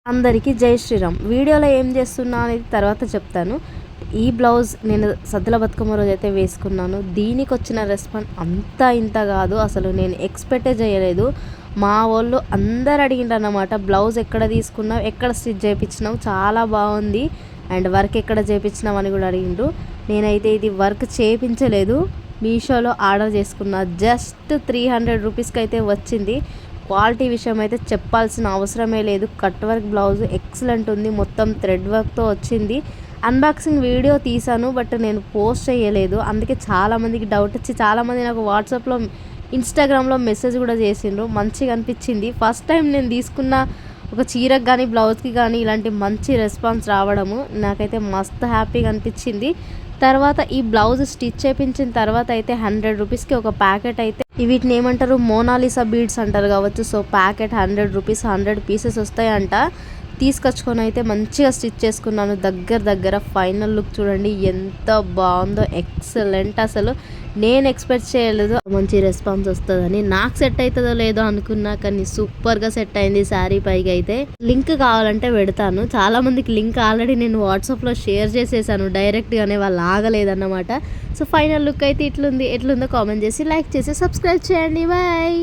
అందరికీ జై శ్రీరామ్. వీడియోలో ఏం చేస్తున్నా అనేది తర్వాత చెప్తాను. ఈ బ్లౌజ్ నేను సద్దుల బతుకమ్మ రోజు అయితే వేసుకున్నాను. దీనికి వచ్చిన రెస్పాన్స్ అంతా ఇంత కాదు, అసలు నేను ఎక్స్పెక్టే చేయలేదు. మా వాళ్ళు అందరు అడిగిండ్రు అన్నమాట, బ్లౌజ్ ఎక్కడ తీసుకున్నావు, ఎక్కడ స్టిచ్ చేయించినావు, చాలా బాగుంది అండ్ వర్క్ ఎక్కడ చేయించినావు అని కూడా అడిగిండ్రు. నేనైతే ఇది వర్క్ చేయించలేదు, మీషోలో ఆర్డర్ చేసుకున్నా. జస్ట్ 300 రూపీస్కి అయితే వచ్చింది. క్వాలిటీ విషయం అయితే చెప్పాల్సిన అవసరమే లేదు. కట్ వర్క్ బ్లౌజ్ ఎక్సలెంట్ ఉంది, మొత్తం థ్రెడ్ వర్క్తో వచ్చింది. అన్బాక్సింగ్ వీడియో తీసాను, బట్ నేను పోస్ట్ చేయలేదు. అందుకే చాలామందికి డౌట్ వచ్చి చాలామంది నాకు వాట్సాప్లో ఇన్స్టాగ్రామ్లో మెసేజ్ కూడా చేసిండ్రు. మంచిగా అనిపించింది. ఫస్ట్ టైం నేను తీసుకున్న ఒక చీరకు కానీ బ్లౌజ్కి కానీ ఇలాంటి మంచి రెస్పాన్స్ రావడము నాకైతే మస్తు హ్యాపీగా అనిపించింది. తర్వాత ఈ బ్లౌజ్ స్టిచ్ చేయించిన తర్వాత అయితే 100 రూపీస్కి ఒక ప్యాకెట్ అయితే, వీటిని ఏమంటారు, మోనాలిసా బీడ్స్ అంటారు కావచ్చు. సో ప్యాకెట్ 100 రూపీస్, 100 పీసెస్ వస్తాయంట. తీసుకొచ్చుకొని అయితే మంచిగా స్టిచ్ చేసుకున్నాను. దగ్గర ఫైనల్ లుక్ చూడండి ఎంత బాగుందో, ఎక్సలెంట్. అసలు నేను ఎక్స్పెక్ట్ చేయలేదు మంచి రెస్పాన్స్ వస్తుందని. నాకు సెట్ అవుతుందో లేదో అనుకున్నా, కానీ సూపర్గా సెట్ అయింది శారీ పైకి అయితే. లింక్ కావాలంటే పెడతాను. చాలామందికి లింక్ ఆల్రెడీ నేను వాట్సాప్లో షేర్ చేసేసాను డైరెక్ట్గానే, వాళ్ళు ఆగలేదన్నమాట. సో ఫైనల్ లుక్ అయితే ఎట్లుందో కామెంట్ చేసి, లైక్ చేసి, సబ్స్క్రైబ్ చేయండి. బాయ్.